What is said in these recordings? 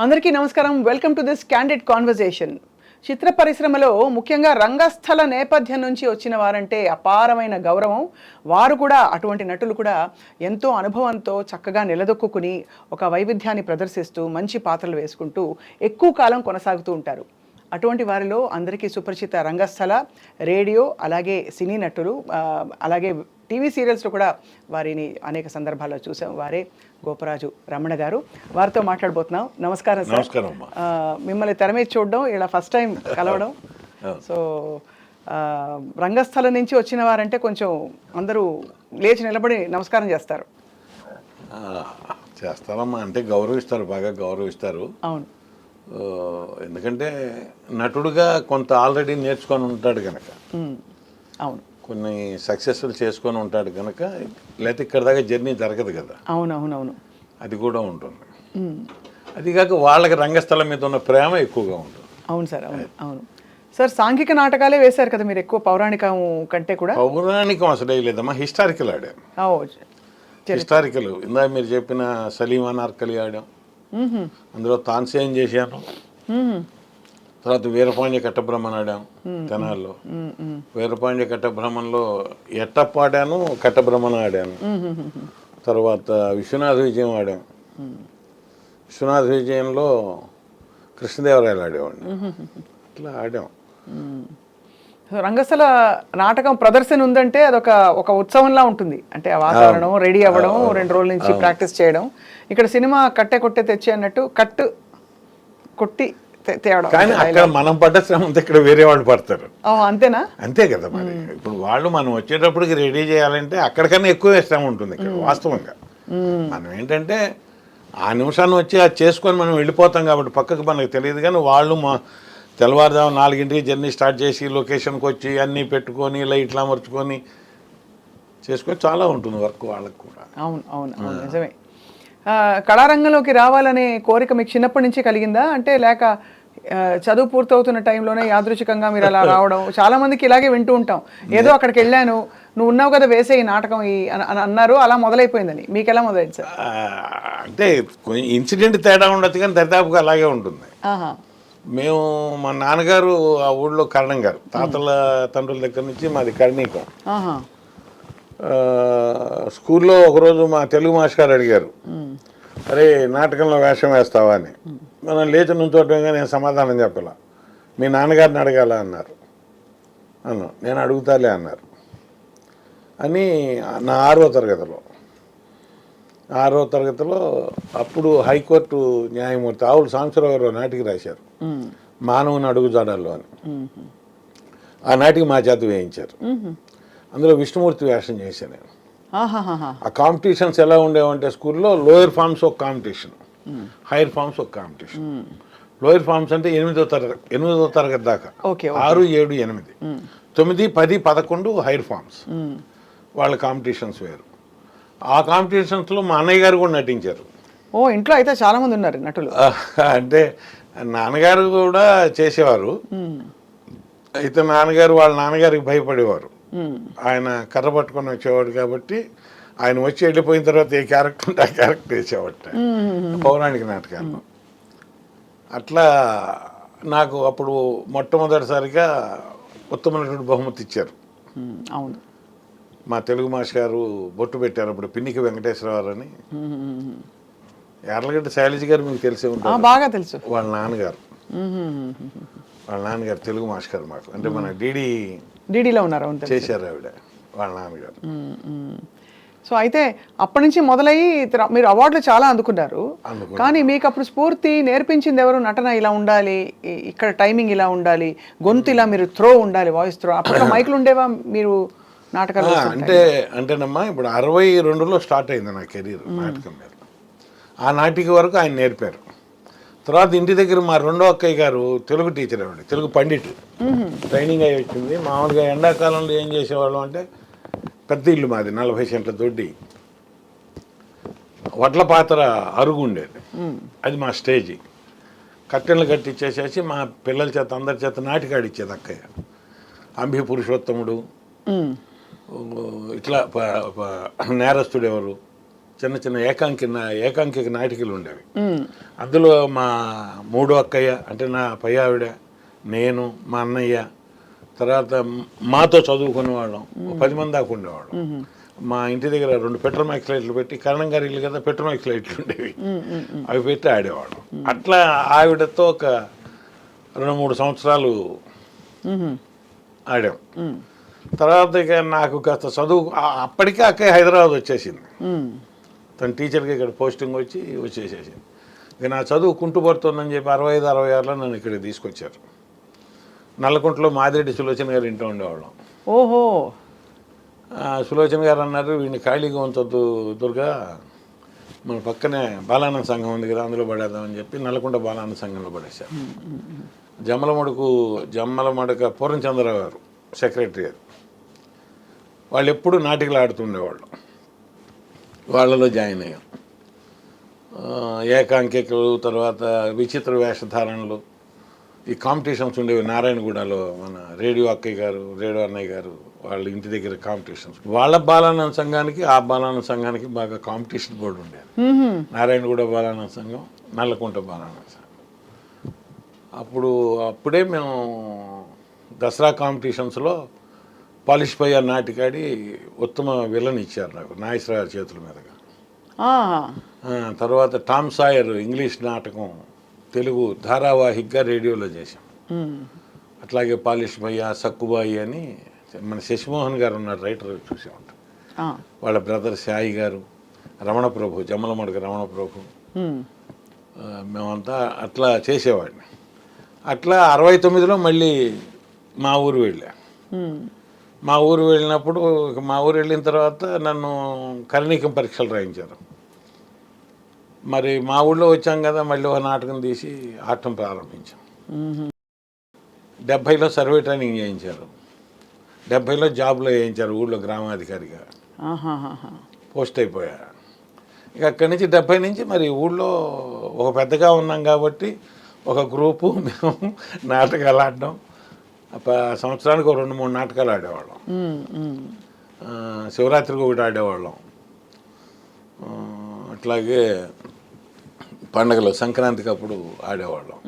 అందరికీ నమస్కారం. Welcome to this candid conversation. చిత్ర పరిశ్రమలో ముఖ్యంగా రంగస్థల నేపథ్యం నుంచి వచ్చిన వారంటే అపారమైన గౌరవం. వారు కూడా అటువంటి నటులు కూడా ఎంతో అనుభవంతో చక్కగా నిలదొక్కుని ఒక వైవిధ్యాన్ని ప్రదర్శిస్తూ మంచి పాత్రలు వేసుకుంటూ ఎక్కువ కాలం కొనసాగుతూ ఉంటారు. అటువంటి వారిలో అందరికీ సుపరిచిత రంగస్థల, రేడియో, అలాగే సినీ నటులు, అలాగే టీవీ సీరియల్స్లో కూడా వారిని అనేక సందర్భాల్లో చూసాం. వారే గోపరాజు రమణ గారు. వారితో మాట్లాడబోతున్నాం. నమస్కారం సార్. నమస్కారం. మిమ్మల్ని తెర మీద చూడడం ఇలా ఫస్ట్ టైం కలవడం. సో రంగస్థలం నుంచి వచ్చిన వారంటే కొంచెం అందరూ లేచి నిలబడి నమస్కారం చేస్తారు. చేస్తారమ్మా, అంటే గౌరవిస్తారు, బాగా గౌరవిస్తారు. అవును. ఎందుకంటే నటుడుగా కొంత ఆల్రెడీ నేర్చుకొని ఉంటాడు కనుక, అవును, కొన్ని సక్సెస్ఫుల్ చేసుకొని ఉంటాడు కనుక, లేకపోతే ఇక్కడ దాకా జర్నీ జరగదు కదా. అవునవునవును, అది కూడా ఉంటుంది. అది కాక వాళ్ళకి రంగస్థలం మీద ఉన్న ప్రేమ ఎక్కువగా ఉంటుంది. అవును సార్. అవును అవును సార్. సాంఘిక నాటకాలే వేశారు కదా మీరు ఎక్కువ, పౌరాణికం కంటే కూడా. పౌరాణికం అసలు వేయలేదమ్మా, హిస్టారికల్ ఆడాం. హిస్టారికల్ ఇందాక మీరు చెప్పిన సలీం అనార్కలి ఆడాం, అందులో తాన్సేన్ చేశాను. తర్వాత వీరపాండ్య కట్టబ్రహ్మన్ ఆడాం తెనాల్లో. వీరపాండ్య కట్టబ్రహ్మన్లో ఎట్టప్ప ఆడాను, కట్టబ్రహ్మన్ ఆడాను. తర్వాత విశ్వనాథ విజయం ఆడాం. విశ్వనాథ విజయంలో కృష్ణదేవరాయలు ఆడేవాడిని. అట్లా ఆడాం. రంగస్థల నాటకం ప్రదర్శన ఉందంటే అదొక ఉత్సవంలా ఉంటుంది. అంటే ఆ వాతావరణం, రెడీ అవ్వడం, 2 రోజుల నుంచి ప్రాక్టీస్ చేయడం. ఇక్కడ సినిమా కట్టే కొట్టే తెచ్చి అన్నట్టు కట్టు కొట్టి తేవడం. కానీ అక్కడ మనం పడ్డ శ్రమ ఇక్కడ వేరే వాళ్ళు పడతారు. అంతేనా? అంతే కదా మరి. ఇప్పుడు వాళ్ళు మనం వచ్చేటప్పటికి రెడీ చేయాలంటే అక్కడికన్నా ఎక్కువ శ్రమ ఉంటుంది ఇక్కడ వాస్తవంగా. మనం ఏంటంటే ఆ నిమిషాన్ని వచ్చి అది చేసుకొని మనం వెళ్ళిపోతాం కాబట్టి పక్కకు మనకు తెలియదు. కానీ వాళ్ళు తెల్లవారుజాము 4 జర్నీ స్టార్ట్ చేసి లొకేషన్కి వచ్చి అన్నీ పెట్టుకొని లైట్లు అమర్చుకొని చేసుకొని చాలా ఉంటుంది వర్క్ వాళ్ళకు కూడా. అవును అవును అవును, నిజమే. కళారంగంలోకి రావాలనే కోరిక మీకు చిన్నప్పటి నుంచి కలిగిందా? అంటే లేక చదువు పూర్తవుతున్న టైంలోనే యాదృచ్ఛికంగా మీరు అలా రావడం? చాలా మందికి ఇలాగే వింటూ ఉంటాం, ఏదో అక్కడికి వెళ్ళాను, నువ్వు ఉన్నావు కదా వేసే ఈ నాటకం అని అన్నారు, అలా మొదలైపోయిందని. మీకు ఎలా మొదలైంది సార్? అంటే ఇన్సిడెంట్ తేడా ఉండొచ్చు కానీ దరిదాపుగా అలాగే ఉంటుంది. మేము మా నాన్నగారు ఆ ఊళ్ళో కరణం గారు, తాతల తండ్రుల దగ్గర నుంచి మాది కర్ణీకం. స్కూల్లో ఒకరోజు మా తెలుగు మాస్టర్ గారు అడిగారు, అరే నాటకంలో వేషం వేస్తావా అని. మనం లేచి నుంచోటంగా నేను సమాధానం చెప్పాల. మీ నాన్నగారిని అడగాల అన్నారు. నేను అడుగుతాలే అన్నారు. అని నా 6వ తరగతిలో అప్పుడు హైకోర్టు న్యాయమూర్తి ఆవులు సాంబశివరావు గారు నాటికి రాశారు, మానవుని అడుగుజాడల్లో అని. ఆ నాటికి మా చేత వేయించారు. అందులో విష్ణుమూర్తి వేషం చేశాను నేను. ఆ కాంపిటీషన్స్ ఎలా ఉండేవంటే స్కూల్లో లోయర్ ఫార్మ్స్ ఒక కాంపిటీషన్, హైయర్ ఫార్మ్స్ ఒక కాంపిటీషన్. లోయర్ ఫార్మ్స్ అంటే 8వ తరగతి దాకా, 6, 7, 8, 9, 10, 11 హైయర్ ఫార్మ్స్. వాళ్ళ కాంపిటీషన్స్ వేరు. ఆ కాంపిటీషన్స్లో మా అన్నయ్య గారు కూడా నటించారు. ఇంట్లో అయితే చాలా మంది ఉన్నారు నటులు. అంటే నాన్నగారు కూడా చేసేవారు. అయితే నాన్నగారు వాళ్ళ నాన్నగారికి భయపడేవారు. ఆయన కర్ర పట్టుకొని వచ్చేవాడు కాబట్టి ఆయన వచ్చి వెళ్ళిపోయిన తర్వాత ఏ క్యారెక్టర్ ఉంటే ఆ క్యారెక్టర్ వేసేవాట పౌరాణిక నాటకాల్లో. అట్లా నాకు అప్పుడు మొట్టమొదటిసారిగా ఉత్తమ నటుడు బహుమతి ఇచ్చారు. అవును, మా తెలుగు మాస్టర్ గారు బొట్టు పెట్టారు అప్పుడు, పిన్నికి వెంకటేశ్వరరావు అని. యార్లగడ్డ శైలజ గారు మీకు తెలిసే ఉంటారు, బాగా తెలుసు. వాళ్ళ నాన్నగారు తెలుగు మాస్టర్ గారు మాకు. అంటే మన డీడీలో ఉన్నారు చేశారు ఆవిడ, వాళ్ళ నాన్నగారు. సో అయితే అప్పటి నుంచి మొదలయ్యి మీరు అవార్డులు చాలా అందుకున్నారు. కానీ మీకు అప్పుడు స్ఫూర్తి నేర్పించింది ఎవరు? నటన ఇలా ఉండాలి, ఇక్కడ టైమింగ్ ఇలా ఉండాలి, గొంతు ఇలా మీరు త్రో ఉండాలి, వాయిస్ త్రో. అప్పుడు మైకులు ఉండేవా మీరు నాటకాలు? అంటేనమ్మా ఇప్పుడు 62లో స్టార్ట్ అయింది నా కెరీర్ నాటకం మీద. ఆ నాటిక వరకు ఆయన నేర్పారు. తర్వాత ఇంటి దగ్గర మా 2వ అక్కయ్య గారు తెలుగు టీచర్ ఆవిడ, తెలుగు పండిట్, ట్రైనింగ్ అయ్యి వచ్చింది. మామూలుగా ఎండాకాలంలో ఏం చేసేవాళ్ళం అంటే, పెద్ద ఇల్లు మాది, 40 సెంట్ల దొడ్డి, వడ్ల పాత్ర అరుగు ఉండేది, అది మా స్టేజీ. కట్టెలు కట్టిచ్చేసేసి మా పిల్లల చేత అందరి చేత నాటికాడిచ్చేది అక్కయ్య. అంబి పురుషోత్తముడు, ఇట్లా నేరస్తుడు ఎవరు, చిన్న చిన్న ఏకాంకిక నాటికలు ఉండేవి. అందులో మా మూడో అక్కయ్య అంటే నా పై ఆవిడ, నేను, మా అన్నయ్య, తర్వాత మాతో చదువుకునే వాళ్ళం 10 మంది దాకా ఉండేవాళ్ళం. మా ఇంటి దగ్గర 2 పెట్రోమాక్స్ లైట్లు పెట్టి, కరణం గారి ఇల్లు కదా, పెట్రోమాక్స్ లైట్లు ఉండేవి, అవి పెట్టి ఆడేవాళ్ళం. అట్లా ఆవిడతో ఒక 2-3 సంవత్సరాలు ఆడాం. తర్వాత ఇక నాకు కాస్త చదువు, అప్పటికే అక్కయ్య హైదరాబాద్ వచ్చేసింది. తన టీచర్కి ఇక్కడ పోస్టింగ్ వచ్చేసేసింది. ఇక నా చదువు కుంటుపడుతుందని చెప్పి 65-66లో నన్ను ఇక్కడికి తీసుకొచ్చారు. నల్లకుంటలో మాదిరెడ్డి సులోచన గారు ఇంట్లో ఉండేవాళ్ళం. ఓహో. సులోచన గారు అన్నారు, వీడిని ఖాళీగా ఉంచొద్దు దుర్గా, మన పక్కనే బాలానంద సంఘం ఉంది కదా, అందులో పడేద్దామని చెప్పి నల్లకుంట బాలానంద సంఘంలో పడేశారు. జమ్మలమడక పూర్ణచంద్రరావు గారు సెక్రటరీ గారు, వాళ్ళు ఎప్పుడు నాటికలు ఆడుతుండేవాళ్ళు. వాళ్ళలో జాయిన్ అయ్యాం. ఏకాంకికలు, తర్వాత విచిత్ర వేషధారణలు, ఈ కాంపిటీషన్స్ ఉండేవి. నారాయణగూడలో మన రేడియో అక్కయ్య గారు, రేడియో అన్నయ్య గారు వాళ్ళ ఇంటి దగ్గర కాంపిటీషన్స్. వాళ్ళ బాలానంద సంఘానికి ఆ బాలానంద సంఘానికి బాగా కాంపిటీషన్ బోర్డు ఉండేది. నారాయణగూడ బాలానంద సంఘం, నల్లకుంట బాలానంద సంఘం. అప్పుడే మేము దసరా కాంపిటీషన్స్లో పాలిష్ పయ్య నాటికాడి ఉత్తమ విలన్ ఇచ్చారు నాకు, నాగేశ్వర గారి చేతుల మీదుగా. తర్వాత టామ్ సాయర్ ఇంగ్లీష్ నాటకం తెలుగు ధారావాహికగా రేడియోలో చేశాం. అట్లాగే పాలిష్ భయ్య, సక్కుబాయి అని మన శశిమోహన్ గారు ఉన్నారు, రైటర్, చూసే ఉంటాం. వాళ్ళ బ్రదర్ సాయి గారు, రమణప్రభు, జమ్మలమడక రమణప్రభు, మేమంతా అట్లా చేసేవాడిని. అట్లా 69లో మళ్ళీ మా ఊరు వెళ్ళా. మా ఊరు వెళ్ళినప్పుడు, మా ఊరు వెళ్ళిన తర్వాత నన్ను కరణీకం పరీక్షలు రాయించారు. మరి మా ఊళ్ళో వచ్చాం కదా, మళ్ళీ ఒక నాటకం తీసి ఆడటం ప్రారంభించాం. 70లో సర్వే ట్రైనింగ్ చేయించారు, 70లో జాబ్లో వేయించారు ఊళ్ళో గ్రామాధికారిగా, పోస్ట్ అయిపోయా. ఇక అక్కడి నుంచి 70 నుంచి మరి ఊళ్ళో ఒక పెద్దగా ఉన్నాం కాబట్టి ఒక గ్రూపు మేము నాటకాలు ఆడడం. సంవత్సరానికి 2-3 నాటకాలు ఆడేవాళ్ళం. శివరాత్రికి ఒకటి ఆడేవాళ్ళం. అట్లాగే పండగలు, సంక్రాంతికి అప్పుడు ఆడేవాళ్ళం.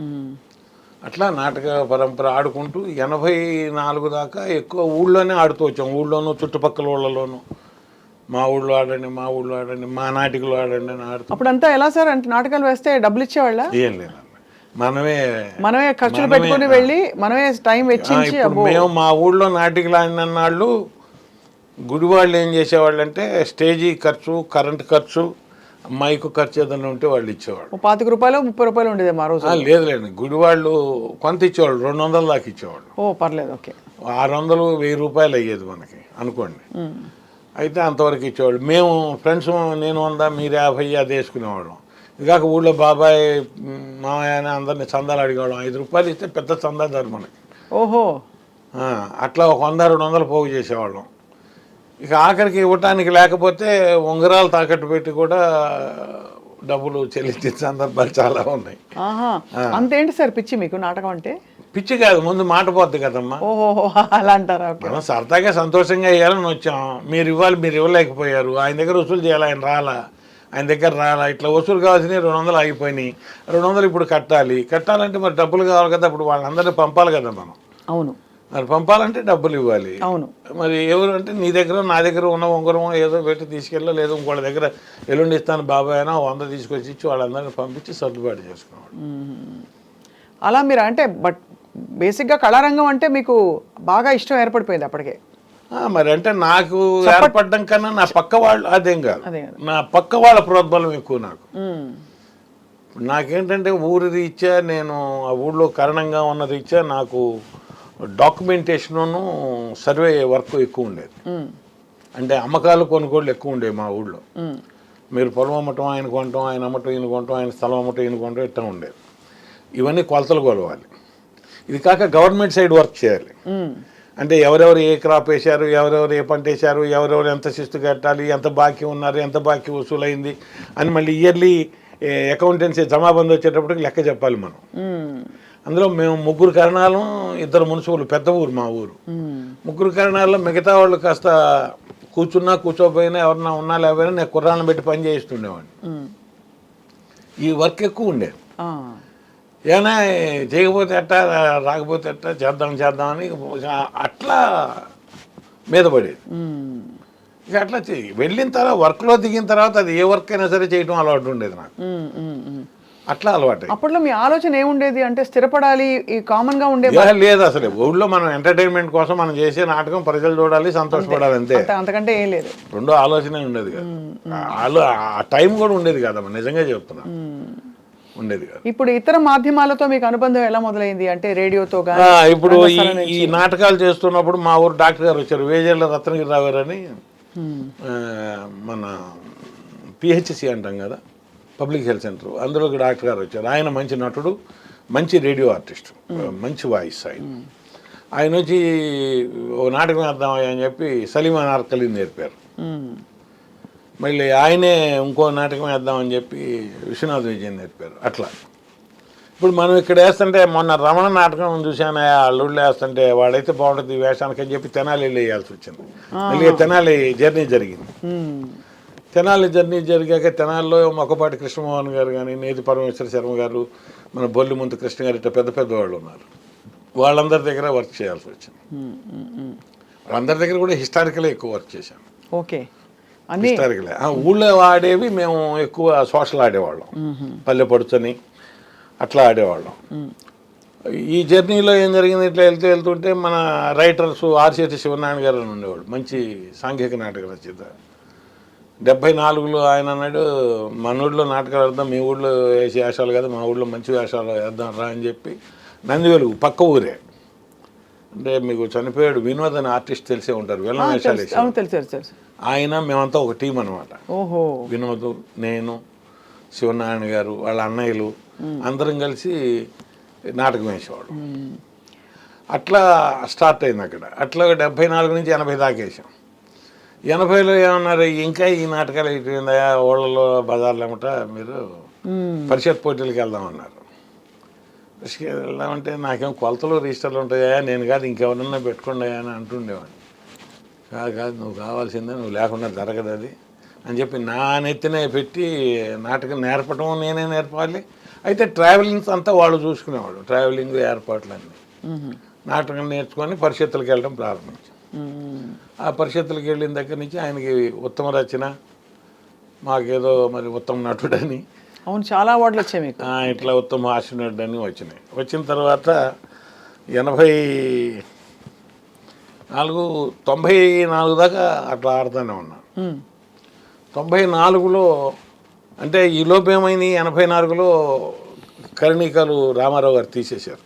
అట్లా నాటక పరంపర ఆడుకుంటూ 84 దాకా ఎక్కువ ఊళ్ళోనే ఆడుతూ వచ్చాం. ఊళ్ళోనూ చుట్టుపక్కల ఊళ్ళలోనూ మా ఊళ్ళో ఆడండి, మా ఊళ్ళో ఆడండి, మా నాటికలు ఆడండి అని ఆడుతూ. అప్పుడంతా ఎలా సార్ అంటే నాటకాలు వేస్తే డబ్బులు ఇచ్చేవాళ్ళ? ఏం లేదండి, మనమే ఖర్చులు పెట్టుకుని వెళ్ళి మనమే టైం వెచ్చించి. మేము మా ఊళ్ళో నాటికలు ఆడిన నాళ్ళు గుడివాళ్ళు ఏం చేసేవాళ్ళు అంటే స్టేజీ ఖర్చు, కరెంట్ ఖర్చు, మైకు ఖర్చు ఏదైనా ఉంటే వాళ్ళు ఇచ్చేవాళ్ళు. 25 రూపాయలు 30 రూపాయలు ఉండేది మా రోజు. లేదులేండి, గుడివాళ్ళు కొంత ఇచ్చేవాళ్ళు, 200 దాకా ఇచ్చేవాళ్ళు. ఓ పర్లేదు, ఓకే. 600, 1000 రూపాయలు అయ్యేది మనకి అనుకోండి. అయితే అంతవరకు ఇచ్చేవాళ్ళు. మేము ఫ్రెండ్స్, నేను 100, మీరు 50 అది వేసుకునేవాళ్ళం. ఇదిగాక ఊళ్ళో బాబాయ్, మామయ్య అని అందరినీ చందాలు అడిగేవాళ్ళం. 5 రూపాయలు ఇస్తే పెద్ద చందాదారు మనకి. ఓహో. అట్లా ఒక 100-200 పోగు చేసేవాళ్ళం. ఇక ఆఖరికి ఇవ్వటానికి లేకపోతే ఉంగరాలు తాకట్టు పెట్టి కూడా డబ్బులు చెల్లించిన సందర్భాలు చాలా ఉన్నాయి. అంతేంటి సార్ పిచ్చి మీకు నాటకం అంటే? పిచ్చి కాదు, ముందు మాట పోద్ది కదమ్మా. ఓహో, అలా అంటారా? మనం సరదాగా సంతోషంగా వేయాలని వచ్చాం. మీరు ఇవ్వాలి, మీరు ఇవ్వలేకపోయారు. ఆయన దగ్గర వసూలు చేయాలి, ఆయన దగ్గర రాలా. ఇట్లా వసూలు కావాల్సినవి 200 ఆగిపోయినాయి. 200 ఇప్పుడు కట్టాలంటే మరి డబ్బులు కావాలి కదా. ఇప్పుడు వాళ్ళందరినీ పంపాలి కదా మనం. అవును, మరి పంపాలంటే డబ్బులు ఇవ్వాలి. అవును. మరి ఎవరు అంటే నీ దగ్గర, నా దగ్గర ఉన్న ఉంగరం ఏదో పెట్టి తీసుకెళ్ళా, లేదు ఇంకోళ్ళ దగ్గర ఎల్లుండి ఇస్తాను బాబాయ్ అయినా 100 తీసుకొచ్చి ఇచ్చి వాళ్ళందరినీ పంపించి సర్దుబాటు చేసుకునేవాడు. అలా మీరు అంటే బేసిక్గా కళారంగం అంటే మీకు బాగా ఇష్టం ఏర్పడిపోయింది అప్పటికే? మరి అంటే నాకు ఏర్పడడం కన్నా నా పక్క వాళ్ళు, అదేం కాదు, నా పక్క వాళ్ళ ప్రోద్బలం ఎక్కువ నాకు. నాకేంటంటే ఊరి రీత్యా, నేను ఆ ఊళ్ళో కారణంగా ఉన్న రీత్యా నాకు డాక్యుమెంటేషను, సర్వే వర్క్ ఎక్కువ ఉండేది. అంటే అమ్మకాలు, కొనుగోళ్ళు ఎక్కువ ఉండేవి మా ఊళ్ళో. మీరు పొలం అమ్మటం, ఆయన కొనటం, ఆయన అమ్మటం, ఈయన కొనటం, ఆయన స్థలం అమ్మటం, ఈయన కొనటం, ఇట్లా ఉండేది. ఇవన్నీ కొలతలు కొలవాలి. ఇది కాక గవర్నమెంట్ సైడ్ వర్క్ చేయాలి. అంటే ఎవరెవరు ఏ క్రాప్ వేశారు, ఎవరెవరు ఏ పంట వేశారు, ఎవరెవరు ఎంత శిస్తు కట్టాలి, ఎంత బాకీ ఉన్నారు, ఎంత బాకీ వసూలైంది అని మళ్ళీ ఇయర్లీ అకౌంటెన్సీ జమాబంద్ వచ్చేటప్పటికి లెక్క చెప్పాలి మనం. అందులో మేము 3 కరణాలు, 2 మున్సిపల్, పెద్ద ఊరు మా ఊరు. 3 కరణాల్లో మిగతా వాళ్ళు కాస్త కూర్చున్నా కూర్చోపోయినా ఎవరన్నా ఉన్నా లేకపోయినా నేను కుర్రాలను పెట్టి పని చేయిస్తుండేవాడిని. ఈ వర్క్ ఎక్కువ ఉండేది. ఏమైనా చేయకపోతే ఎట్టా, రాకపోతే ఎట్టా, చేద్దామని అట్లా మీద పడేది. ఇక అట్లా వెళ్ళిన తర్వాత వర్క్లో దిగిన తర్వాత అది ఏ వర్క్ అయినా సరే చేయడం అలవాటు ఉండేది నాకు. అట్లా అలవాటు. అప్పట్లో మీ ఆలోచన ఏముండేది అంటే స్థిరపడాలి ఈ కామన్ గా ఉండే లేదు అసలు. ఊళ్ళో మనం ఎంటర్టైన్మెంట్ కోసం మనం చేసే నాటకం ప్రజలు చూడాలి, సంతోషపడాలి, అంతే. అంతకంటే ఏం లేదు. రెండో ఆలోచనే ఉండేది కదా. ఆ టైం కూడా ఉండేది కదమ్మా, నిజంగా చెప్తున్నా, ఉండేది కాదు. ఇప్పుడు ఇతర మాధ్యమాలతో మీకు అనుబంధం ఎలా మొదలైంది అంటే రేడియోతో? ఇప్పుడు ఈ నాటకాలు చేస్తున్నప్పుడు మా ఊరు డాక్టర్ గారు వచ్చారు, వేజర్ల రత్నగిరిరావు గారు అని, మన పిహెచ్సి అంటాం కదా, పబ్లిక్ హెల్త్ సెంటర్, అందులోకి డాక్టర్ గారు వచ్చారు. ఆయన మంచి నటుడు, మంచి రేడియో ఆర్టిస్ట్, మంచి వాయిస్ ఆయన వచ్చి ఓ నాటకం వేద్దామని అని చెప్పి సలీమా నార్కలిని నేర్పారు. మళ్ళీ ఆయనే ఇంకో నాటకం వేద్దామని చెప్పి విశ్వనాథ్ విజయన్ నేర్పారు. అట్లా ఇప్పుడు మనం ఇక్కడ వేస్తుంటే, మొన్న రమణ నాటకం చూశాను, అల్లుళ్ళు వేస్తుంటే వాడైతే బాగుంటుంది వేషానికి అని చెప్పి తెనాలి వెళ్ళి వేయాల్సి వచ్చింది. మళ్ళీ తెనాలి జర్నీ జరిగింది. తెనాలి జర్నీ జరిగాక తెనాలిలో మొక్కపాటి కృష్ణమోహన్ గారు కానీ, నేతి పరమేశ్వర శర్మ గారు, మన బొల్లిముంతు కృష్ణ గారు, ఇట్లా పెద్ద పెద్ద వాళ్ళు ఉన్నారు. వాళ్ళందరి దగ్గర వర్క్ చేయాల్సి వచ్చింది. వాళ్ళందరి దగ్గర కూడా హిస్టారికలే ఎక్కువ వర్క్ చేశాను. ఓకే, హిస్టారికలే. ఊళ్ళో ఆడేవి మేము ఎక్కువ సోషల్ ఆడేవాళ్ళం, పల్లె పడుచని అట్లా ఆడేవాళ్ళం. ఈ జర్నీలో ఏం జరిగింది, ఇట్లా వెళ్తుంటే మన రైటర్స్ ఆర్చేటి శివనారాయణ గారు అని ఉండేవాడు, మంచి సాంఘిక నాటక రచయిత. 74లో ఆయన అన్నాడు, మన ఊళ్ళో నాటకాలు వేద్దాం, మీ ఊళ్ళో వేసే వేషాలు కదా, మా ఊళ్ళో మంచి వేషాలు వేద్దాం రా అని చెప్పి, నందివెలుగు పక్క ఊరే, అంటే మీకు చనిపోయాడు వినోద్ అనే ఆర్టిస్ట్ తెలిసే ఉంటారు, వెళ్ళ వేషాలు వేసి, ఆయన మేమంతా ఒక టీం అనమాట. వినోద్, నేను, శివనారాయణ గారు, వాళ్ళ అన్నయ్యలు అందరం కలిసి నాటకం వేసేవాడు. అట్లా స్టార్ట్ అయింది అక్కడ. అట్లా 74 నుంచి 80 దాకా వేసాం. 80లో ఏమన్నారు, ఇంకా ఈ నాటకాలు అయిపోయిందా ఊళ్ళలో బజార్లు ఏమట, మీరు పరిషత్ పోటీలకు వెళ్దామన్నారు. పరిషత్కి వెళ్దామంటే నాకేం కొలతలు రిజిస్టర్లు ఉంటాయా, నేను కాదు ఇంకెవరన్నా పెట్టుకోండి అని అంటుండేవాడిని. కాదు నువ్వు కావాల్సిందే, నువ్వు లేకుండా జరగదు అది అని చెప్పి నా నెత్తినే పెట్టి నాటకం నేర్పడం నేనే నేర్పాలి. అయితే ట్రావెలింగ్స్ అంతా వాళ్ళు చూసుకునేవాడు, ట్రావెలింగ్ ఏర్పాట్లన్నీ. నాటకం నేర్చుకొని పరిషత్తులకు వెళ్ళడం ప్రారంభించాం. ఆ పరిషత్తులకు వెళ్ళిన దగ్గర నుంచి ఆయనకి ఉత్తమ రచన, మాకేదో మరి ఉత్తమ నటుడని, అవును చాలా అవార్డులు వచ్చాయి మీకు, ఇట్లా ఉత్తమ హాస్యనటుడు అని వచ్చినాయి. వచ్చిన తర్వాత 94 దాకా అట్లా ఆడుతూనే ఉన్నాను. 94లో అంటే ఈ లోపు ఏమైంది, 84లో కరణికలు రామారావు గారు తీసేశారు.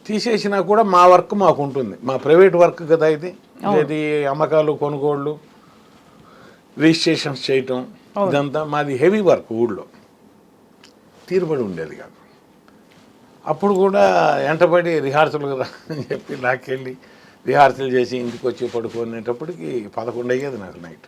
తీసేసినా కూడా మా వర్క్ మాకు ఉంటుంది, మా ప్రైవేట్ వర్క్ కదా ఇది. అమ్మకాలు, కొనుగోళ్ళు, రిజిస్ట్రేషన్స్ చేయటం, ఇదంతా మాది హెవీ వర్క్. ఊళ్ళో తీరుబడి ఉండేది కాదు. అప్పుడు కూడా ఎంటబడి రిహార్సల్ అని చెప్పి నాకెళ్ళి రిహార్సల్ చేసి ఇంటికి వచ్చి పడుకునేటప్పటికి 11 అయ్యేది నాకు నైట్.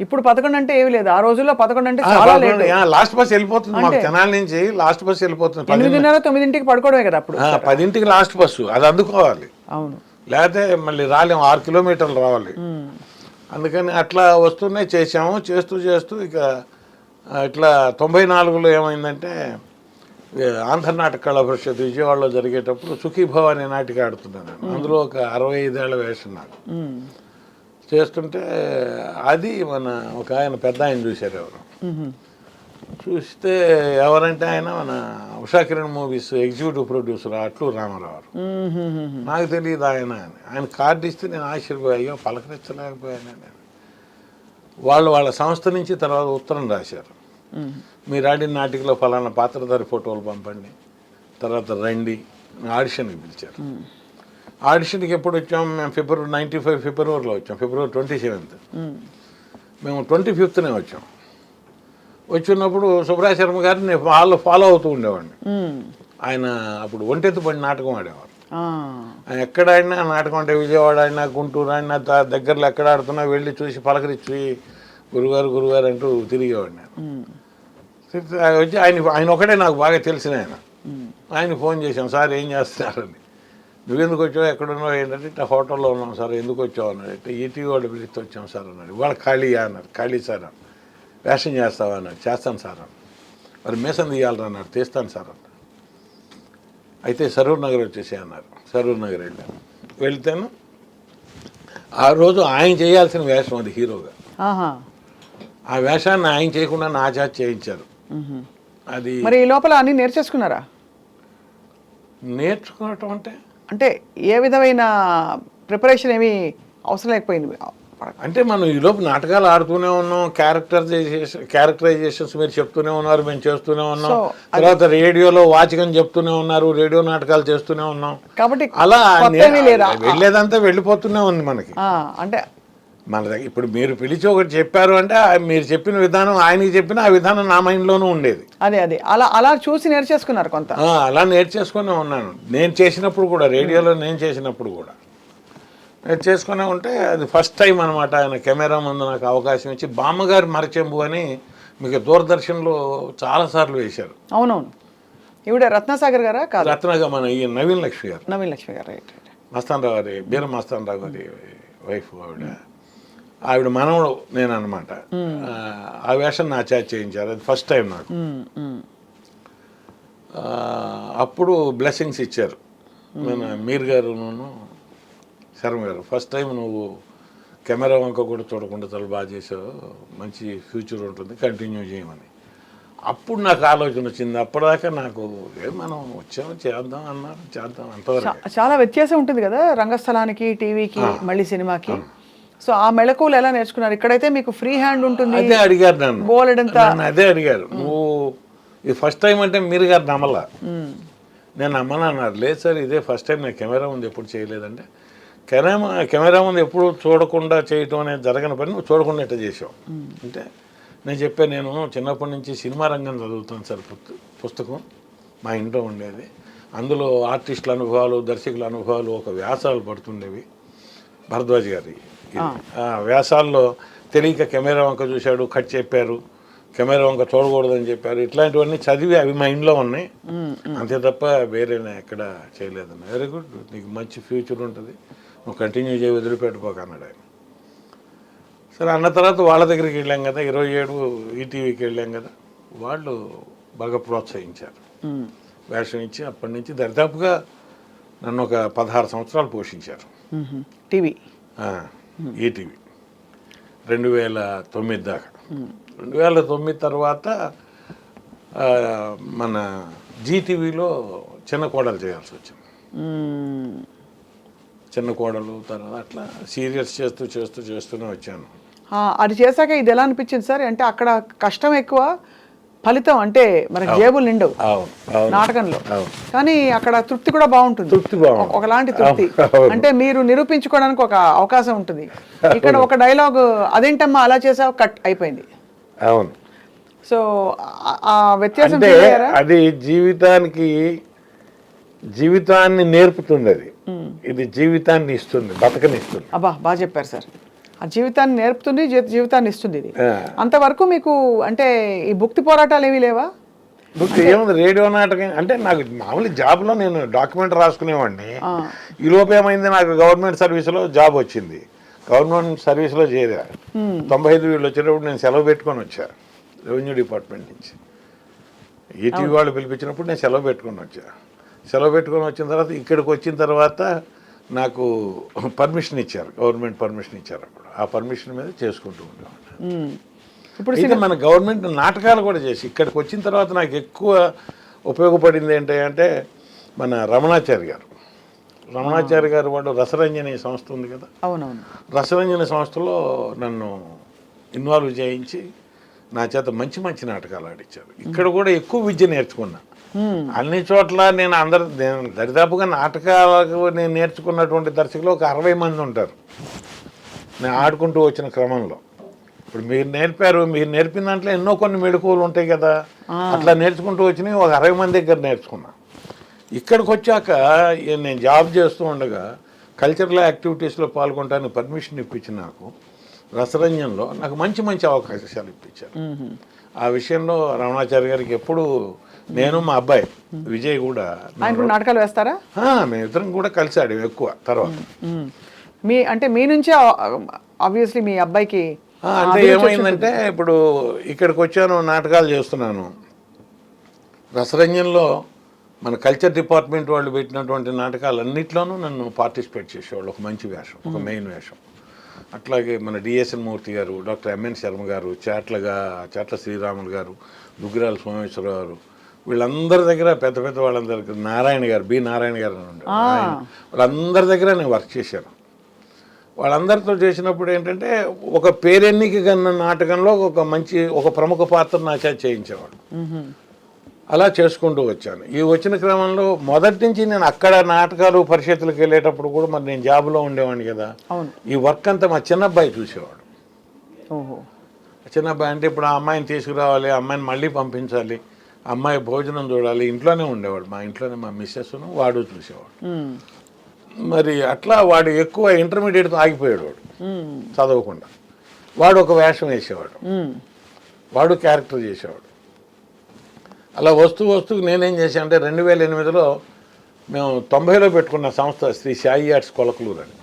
ఇప్పుడు 11 అంటే ఏమి లేదు, ఆ రోజుల్లో 11 అంటే చాలా లేట్. లాస్ట్ బస్ వెళ్ళిపోతుంది మాకు తెనాలి నుంచి, లాస్ట్ బస్ వెళ్ళిపోతుంది. 8:30-9కి పడుకోవడమే కదా అప్పుడు. 10కి లాస్ట్ బస్సు, అది అందుకోవాలి. అవును, లేకపోతే మళ్ళీ రాలేము, 6 కిలోమీటర్లు రావాలి. అందుకని అట్లా వస్తూనే చేసాము. చేస్తూ ఇక ఇట్లా 94లో ఏమైందంటే, ఆంధ్ర నాటక కళా పరిషత్ విజయవాడలో జరిగేటప్పుడు సుఖీభవ అనే నాటిక ఆడుతున్నాను. అందులో ఒక 65 ఏళ్ల వేషం నాకు చేస్తుంటే, అది మన ఒక ఆయన పెద్ద ఆయన చూశారు. ఎవరు చూస్తే ఎవరంటే ఆయన మన Usha Kiran movies executive producer Atluru Ramarao. నాకు తెలియదు ఆయన కార్డు ఇస్తే నేను ఆశ్చర్యపోయా, అయ్యో పలకరించలేకపోయాను నేను. వాళ్ళ సంస్థ నుంచి తర్వాత ఉత్తరం రాశారు, మీరు ఆడిన నాటికలో ఫలానా పాత్రధారి ఫోటోలు పంపండి, తర్వాత రండి. ఆడిషన్కి పిలిచారు. ఆడిషన్కి ఎప్పుడు వచ్చాము మేము, ఫిబ్రవరి 95 ఫిబ్రవరిలో వచ్చాం, ఫిబ్రవరి 27th. మేము 25th వచ్చాం. వచ్చినప్పుడు సుబ్రాయ శర్మ గారిని వాళ్ళు ఫాలో అవుతూ ఉండేవాడిని. ఆయన అప్పుడు ఒంటెత్తు పడి నాటకం ఆడేవారు. ఆయన ఎక్కడ ఆడినా నాటకం, అంటే విజయవాడ ఆడినా, గుంటూరు ఆడినా, దగ్గరలో ఎక్కడ ఆడుతున్నా వెళ్ళి చూసి పలకరించి గురుగారు అంటూ తిరిగేవాడిని. వచ్చి ఆయన ఒకటే నాకు బాగా తెలిసిన ఆయన ఫోన్ చేశాం, సార్ ఏం చేస్తున్నారని. నువ్వెందుకు వచ్చావు, ఎక్కడున్నావు ఏంటంటే ఇట్లా హోటల్లో ఉన్నాం సార్. ఎందుకు వచ్చావు అన్నాడు. అంటే ఈటీవీ వాళ్ళు పిలిస్తే వచ్చాం సార్ అన్నాడు. ఇవాళ ఖాళీయా అన్నారు. ఖాళీ సార్ అన్నాడు. వేషం చేస్తావా అన్నాడు. చేస్తాను సార్ అన్నాడు. మరి మీసం తీయాలరా అన్నాడు. తీస్తాను సార్ అన్నాడు. అయితే సరూర్ నగర్ వచ్చేసి అన్నారు. సరూర్ నగర్ వెళ్ళాను. వెళ్తేను ఆ రోజు ఆయన చేయాల్సిన వేషం అది హీరోగా. ఆ వేషాన్ని ఆయన చేయకుండా నా చేత చేయించారు. అది మరి ఈ లోపల అన్ని నేర్చేసుకున్నారా? నేర్చుకోవటం అంటే అంటే ఏ విధమైన ప్రిపరేషన్ ఏమీ అవసరం లేకపోయింది. అంటే మనం ఈలోపు నాటకాలు ఆడుతూనే ఉన్నాం, క్యారెక్టరైజేషన్స్ మీరు చెప్తూనే ఉన్నారు, మేము చేస్తూనే ఉన్నాం. తర్వాత రేడియోలో వాచకం చెప్తూనే ఉన్నారు, రేడియో నాటకాలు చేస్తూనే ఉన్నాం. కాబట్టి అలా వెళ్ళేదంతా వెళ్ళిపోతూనే ఉంది మనకి. అంటే మన దగ్గర ఇప్పుడు మీరు పిలిచి ఒకటి చెప్పారు అంటే మీరు చెప్పిన విధానం ఆయనకి చెప్పిన ఆ విధానం నా మైండ్లోనూ ఉండేది. అదే అలా అలా చూసి నేర్చేసుకున్నారు కొంత. అలా నేర్చేసుకునే ఉన్నాను. నేను చేసినప్పుడు కూడా, రేడియోలో నేను చేసినప్పుడు కూడా నేర్చేసుకునే ఉంటే అది ఫస్ట్ టైం అనమాట. ఆయన కెమెరా ముందు నాకు అవకాశం ఇచ్చి బామ్మగారి మరచెంబు అని మీకు దూరదర్శన్లో చాలాసార్లు వేశారు. అవునవును. ఇవిడ రత్నసాగర్ గారా? కాదు, రత్నగా మన ఈ నవీన్ లక్ష్మి గారు. నవీన్ లక్ష్మి గారు, రైట్. మస్తాన్ రావు గారి, బీర మస్తాన్ రావు గారి వైఫ్ ఆవిడ మనవడు నేను అనమాట. ఆ వేషం నా చేత చేయించారు. అది ఫస్ట్ టైం నాకు. అప్పుడు బ్లెస్సింగ్స్ ఇచ్చారు మన మీర్ గారును శర్మ గారు. ఫస్ట్ టైం నువ్వు కెమెరా వంక కూడా చూడకుండా చాలా బాగా చేసావు, మంచి ఫ్యూచర్ ఉంటుంది, కంటిన్యూ చేయమని. అప్పుడు నాకు ఆలోచన వచ్చింది. అప్పటిదాకా నాకు మనం వచ్చాము చేద్దాం అన్నారు, చేద్దాం అంతవరకు. చాలా వ్యత్యాసం ఉంటుంది కదా రంగస్థలానికి, టీవీకి, మళ్ళీ సినిమాకి. సో ఆ మెళకువలు ఎలా నేర్చుకున్నారు? ఇక్కడైతే మీకు ఫ్రీ హ్యాండ్ ఉంటుంది. అదే అడిగారు నన్ను, బోలెడంతా అదే అడిగారు. నువ్వు ఇది ఫస్ట్ టైం అంటే మీరు గారు నమ్మలా. నేను నమ్మను అన్నారు. లేదు సార్ ఇదే ఫస్ట్ టైం, నేను కెమెరా ముందు ఎప్పుడు చేయలేదంటే. కెమెరా ముందు ఎప్పుడు చూడకుండా చేయటం అనేది జరగని పని, నువ్వు చూడకుండా ఎట్లా చేసావు అంటే నేను చెప్పాను, నేను చిన్నప్పటి నుంచి సినిమా రంగం చదువుతాను సార్. పుస్తకం మా ఇంట్లో ఉండేది. అందులో ఆర్టిస్టుల అనుభవాలు, దర్శకుల అనుభవాలు ఒక వ్యాసాలు పడుతుండేవి భరద్వాజ్ గారి. ఆ వ్యాసాల్లో తెలియక కెమెరా వంక చూశాడు, కట్ చెప్పారు, కెమెరా వంక చూడకూడదని చెప్పారు. ఇట్లాంటివన్నీ చదివి అవి మా ఇంట్లో ఉన్నాయి. అంతే తప్ప వేరే ఎక్కడ చేయలేదన్న. వెరీ గుడ్, నీకు మంచి ఫ్యూచర్ ఉంటుంది, నువ్వు కంటిన్యూ చేయి, వదిలిపెట్టుకోక అన్నాడు ఆయన. సరే అన్న తర్వాత వాళ్ళ దగ్గరికి వెళ్ళాం కదా, 27 ఈటీవీకి వెళ్ళాం కదా, వాళ్ళు బాగా ప్రోత్సహించారు, వేషం ఇచ్చి. అప్పటి నుంచి దరిదాపుగా నన్ను ఒక 16 సంవత్సరాలు పోషించారు టీవీ, ఈటీవీ 2009 దాకా. 2009 తర్వాత మన జీటీవీలో చిన్న కోడలు చేయాల్సి వచ్చింది. చిన్న కోడలు తర్వాత అట్లా సీరియల్స్ చేస్తూనే వచ్చాను. అది చేశాక ఇది ఎలా అనిపించింది సార్? అంటే అక్కడ కష్టం ఎక్కువ, ఫలితం అంటే మనకి జేబులు నిండవు నాటకంలో, కానీ అక్కడ తృప్తి కూడా బాగుంటుంది. ఒకలాంటి తృప్తి అంటే మీరు నిరూపించుకోవడానికి ఒక అవకాశం ఉంటుంది. ఇక్కడ ఒక డైలాగ్ అదేంటమ్మా అలా చేసావు, కట్ అయిపోయింది. అవును. సో ఆ వ్యత్యాసం అది జీవితాన్ని నేర్పుతుంది. అది ఇది జీవితాన్ని ఇస్తుంది, బతకనిస్తుంది. అబ్బా బాగా చెప్పారు సార్. ఆ జీవితాన్ని నేర్పుతుంది, జీవితాన్ని ఇస్తుంది. ఇది అంతవరకు మీకు అంటే ఈ భుక్తి పోరాటాలు ఏమీ లేవా? భుక్తి ఏముంది, రేడియో నాటకం అంటే నాకు మామూలు జాబ్లో నేను డాక్యుమెంట్ రాసుకునేవాడిని. ఈ లోపు ఏమైంది, నాకు గవర్నమెంట్ సర్వీస్లో జాబ్ వచ్చింది. గవర్నమెంట్ సర్వీస్లో చేరా 95 వీళ్ళు వచ్చేటప్పుడు నేను సెలవు పెట్టుకొని వచ్చా రెవెన్యూ డిపార్ట్మెంట్ నుంచి. ఈటీవీ వాళ్ళు పిలిపించినప్పుడు నేను సెలవు పెట్టుకొని వచ్చా. సెలవు పెట్టుకొని వచ్చిన తర్వాత ఇక్కడికి వచ్చిన తర్వాత నాకు పర్మిషన్ ఇచ్చారు, గవర్నమెంట్ పర్మిషన్ ఇచ్చారు. అప్పుడు ఆ పర్మిషన్ మీద చేసుకుంటూ ఉండేవాడిని. ఇప్పుడు మన గవర్నమెంట్ నాటకాలు కూడా చేసి ఇక్కడికి వచ్చిన తర్వాత నాకు ఎక్కువ ఉపయోగపడింది ఏంటంటే మన రమణాచారి గారు వాళ్ళు రసరంజని సంస్థ ఉంది కదా, అవునవును, రసరంజని సంస్థలో నన్ను ఇన్వాల్వ్ చేయించి నా చేత మంచి మంచి నాటకాలు ఆడించారు. ఇక్కడ కూడా ఎక్కువ విద్య నేర్చుకున్నా. అన్ని చోట్ల నేను దరిదాపుగా నాటకాలకు నేను నేర్చుకున్నటువంటి దర్శకులు ఒక 60 మంది ఉంటారు నేను ఆడుకుంటూ వచ్చిన క్రమంలో. ఇప్పుడు మీరు నేర్పిన దాంట్లో ఎన్నో కొన్ని మెళకువలు ఉంటాయి కదా, అట్లా నేర్చుకుంటూ వచ్చినాయి ఒక 60 మంది దగ్గర నేర్చుకున్నా. ఇక్కడికి వచ్చాక నేను జాబ్ చేస్తూ ఉండగా కల్చరల్ యాక్టివిటీస్లో పాల్గొనడానికి పర్మిషన్ ఇప్పించి నాకు రసరంజన్లో నాకు మంచి మంచి అవకాశాలు ఇప్పించారు. ఆ విషయంలో రమణాచారి గారికి ఎప్పుడు నేను మా అబ్బాయి విజయ్ కూడా. ఆయన కూడా నాటకాలు వేస్తారా? మేమిద్దరం కూడా కలిసి ఆడాము ఎక్కువ తర్వాత. అంటే మీ నుంచే ఆబ్వియస్లీ మీ అబ్బాయికి అంటే ఏమైందంటే ఇప్పుడు ఇక్కడికి వచ్చాను, నాటకాలు చేస్తున్నాను. రసరంజన్లో మన కల్చర్ డిపార్ట్మెంట్ వాళ్ళు పెట్టినటువంటి నాటకాలన్నిట్లోనూ నన్ను పార్టిసిపేట్ చేసేవాళ్ళు. ఒక మంచి వేషం, ఒక మెయిన్ వేషం. అట్లాగే మన డిఎస్ఎన్ మూర్తి గారు, డాక్టర్ ఎంఎన్ శర్మ గారు, చేట్ల శ్రీరాములు గారు, దుగ్గిరాల సోమేశ్వరరావు గారు, వీళ్ళందరి దగ్గర పెద్ద పెద్ద వాళ్ళందరికీ, నారాయణ గారు, బి నారాయణ గారు అని ఉండే, వాళ్ళందరి దగ్గర నేను వర్క్ చేశాను. వాళ్ళందరితో చేసినప్పుడు ఏంటంటే ఒక పేరెన్నికి కన్న నాటకంలో ఒక ప్రముఖ పాత్ర నా చేత చేయించేవాడు. అలా చేసుకుంటూ వచ్చాను. ఈ వచ్చిన క్రమంలో మొదటి నుంచి నేను అక్కడ నాటకాలు పరిషత్తులకు వెళ్ళేటప్పుడు కూడా మరి నేను జాబ్లో ఉండేవాడిని కదా, ఈ వర్క్ అంతా మా చిన్నబ్బాయి చూసేవాడు. చిన్నబ్బాయి అంటే ఇప్పుడు ఆ అమ్మాయిని తీసుకురావాలి, అమ్మాయిని మళ్ళీ పంపించాలి, అమ్మాయి భోజనం చూడాలి, ఇంట్లోనే ఉండేవాడు. మా ఇంట్లోనే మా మిస్సెస్ను వాడు చూసేవాడు. మరి అట్లా వాడు ఎక్కువ ఇంటర్మీడియట్తో ఆగిపోయాడు. వాడు చదవకుండా వాడు ఒక వేషం వేసేవాడు, వాడు క్యారెక్టర్ చేసేవాడు. అలా వస్తూ నేనేం చేశాను అంటే 2008లో మేము 90లో పెట్టుకున్న సంస్థ శ్రీ సాయి ఆర్ట్స్ కొలకలూరు అని.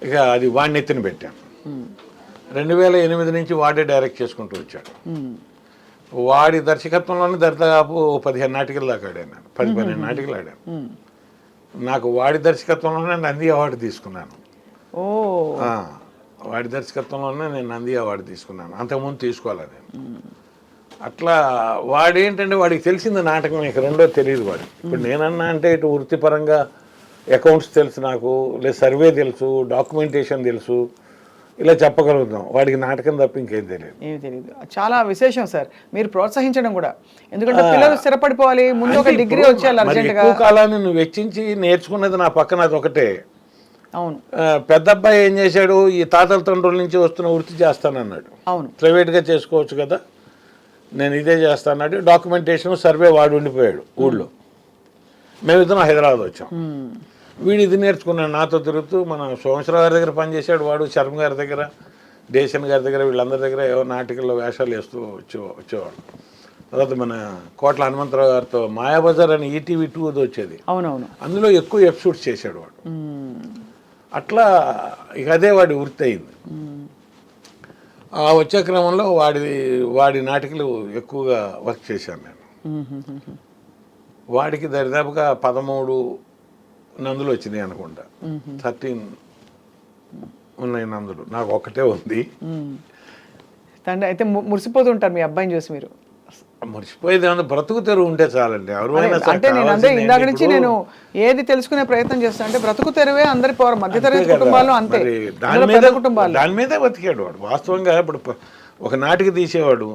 ఇక అది వాడిని ఎత్తిన పెట్టాను. 2008 నుంచి వాడే డైరెక్ట్ చేసుకుంటూ వచ్చాడు. వాడి దర్శకత్వంలోనే దాదాపు 15 నాటికలు దాకా ఆడాను నేను. 10-12 నాటికలు ఆడాను. నాకు వాడి దర్శకత్వంలోనే నంది అవార్డు తీసుకున్నాను. వాడి దర్శకత్వంలోనే నేను నంది అవార్డు తీసుకున్నాను. అంతకుముందు తీసుకోవాలి నేను. అట్లా వాడేంటంటే వాడికి తెలిసింది నాటకం, ఇక రెండో తెలియదు వాడికి. ఇప్పుడు నేనన్నా అంటే ఇటు వృత్తిపరంగా అకౌంట్స్ తెలుసు నాకు, లేదా సర్వే తెలుసు, డాక్యుమెంటేషన్ తెలుసు, ఇలా చెప్పగలుగుతాం. వాడికి నాటకం తప్ప ఇంకేం తెలియదు. ఏమి తెలియదు. చాలా విశేషం సార్ మీరు ప్రోత్సహించడం కూడా. ఎందుకంటే పిల్లలు స్థిరపడిపోవాలి, ముందు ఒక డిగ్రీ వచ్చేయాలి అర్జెంటుగా. ఎక్కువ కాలాన్ని నువ్వు వెచ్చించి నేర్చుకున్నది నా పక్కన అది ఒకటే. అవును. పెద్ద అబ్బాయి ఏం చేశాడు, ఈ తాతల తండ్రుల నుంచి వస్తున్న వృత్తి చేస్తానన్నాడు. అవును, ప్రైవేట్గా చేసుకోవచ్చు కదా, నేను ఇదే చేస్తాన్నాడు. డాక్యుమెంటేషన్ సర్వే వాడు ఉండిపోయాడు ఊళ్ళో. మేమిద్దరం హైదరాబాద్ వచ్చాం. వీడు ఇది నేర్చుకున్నాడు నాతో తిరుగుతూ. మన సోమేశ్వరరావు గారి దగ్గర పనిచేశాడు వాడు, శర్మ గారి దగ్గర, డేసన్ గారి దగ్గర, వీళ్ళందరి దగ్గర ఏవో నాటికల్లో వేషాలు వేస్తూ వచ్చేవాడు. తర్వాత మన కోట్ల హనుమంతరావు గారితో మాయాబజార్ అని ఈటీవీ 2 అది వచ్చేది. అవునవును, అందులో ఎక్కువ ఎపిసోడ్స్ చేశాడు వాడు. అట్లా ఇక అదే వాడి వృత్తి అయింది. ఆ వచ్చే క్రమంలో వాడి నాటికలు ఎక్కువగా వర్క్ చేశాను నేను. వాడికి దరిదాపుగా 13 నందులు వచ్చినాయి అనుకుంటా. 13 ఉన్నాయి నందులు, నాకు ఒక్కటే ఉంది. తండ్రి అయితే మురిసిపోతుంటారు మీ అబ్బాయిని చూసి మీరు. మురిసిపోయేది ఏమన్నా, బ్రతుకు తెరువు ఉంటే చాలండి. అంటే నేను అదే ఇందాక నుంచి నేను ఏది తెలుసుకునే ప్రయత్నం చేస్తాను అంటే బ్రతుకు తెరువే అందరి మధ్యతరగతి కుటుంబాలు అంతే, దాని మీదే బతికాడు వాడు. వాస్తవంగా ఇప్పుడు ఒక నాటికి తీసేవాడు,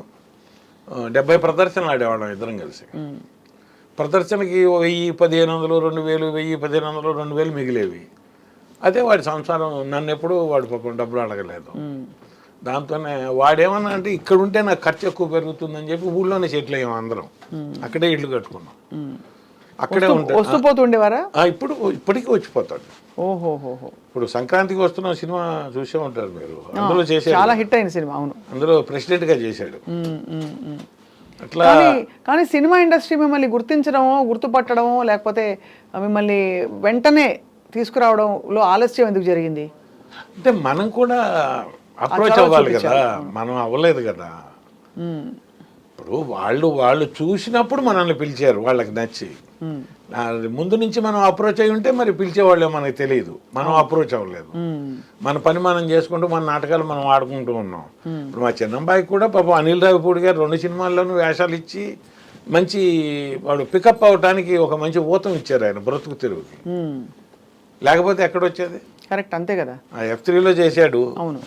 70 ప్రదర్శనలు ఆడేవాళ్ళం ఇద్దరం కలిసి. ప్రదర్శనకి 1000-1500, 2000, 1000-1500, 2000 మిగిలేవి. అదే వాడి సంసారం. నన్ను ఎప్పుడు వాడు పాపం డబ్బులు అడగలేదు. దాంతోనే వాడేమన్నా అంటే ఇక్కడ ఉంటే నాకు ఖర్చు ఎక్కువ పెరుగుతుందని చెప్పి ఊళ్ళోనే సెటిల్ అయ్యాం అందరం. అక్కడే ఇల్లు కట్టుకున్నాం, అక్కడే వస్తూ పోతుండేవారా? ఇప్పటికీ వచ్చిపోతాడు. ఓహోహో. ఇప్పుడు సంక్రాంతికి వస్తున్న సినిమా చూసే ఉంటారు మీరు. అందులో చేశాడు, చాలా హిట్ అయిన సినిమా. అవును, అందులో ప్రెసిడెంట్ గా చేశాడు. అట్లా కానీ సినిమా ఇండస్ట్రీ మిమ్మల్ని గుర్తించడమో, గుర్తుపట్టడమో, లేకపోతే మిమ్మల్ని వెంటనే తీసుకురావడంలో ఆలస్యం ఎందుకు జరిగింది? అంటే మనం కూడా అప్రోచ్ అవ్వాలి కదా, మనం అవ్వలేదు కదా. ఇప్పుడు వాళ్ళు చూసినప్పుడు మనల్ని పిలిచారు, వాళ్ళకి నచ్చి. ముందు నుంచి మనం అప్రోచ్ అయి ఉంటే మరి పిలిచేవాళ్ళే మనకి తెలియదు. మనం అప్రోచ్ అవ్వలేదు. మన పని మనం చేసుకుంటూ మన నాటకాలు మనం ఆడుకుంటూ ఉన్నాం. ఇప్పుడు మా చిన్నబ్బాయికి కూడా పాపం అనిల్ రావిపూడి గారు 2 సినిమాల్లోనూ వేషాలు ఇచ్చి మంచి వాడు పికప్ అవడానికి ఒక మంచి ఊతం ఇచ్చారు ఆయన బ్రతుకు తెరువుకి. లేకపోతే ఎక్కడొచ్చేది? కరెక్ట్, అంతే కదా. F3లో చేశాడు. అవును.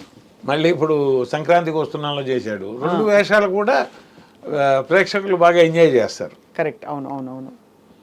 మళ్ళీ ఇప్పుడు సంక్రాంతికి వస్తున్నాలో చేశాడు. 2 వేషాలు కూడా ప్రేక్షకులు బాగా ఎంజాయ్ చేస్తారు. కరెక్ట్. అవును అవును అవును.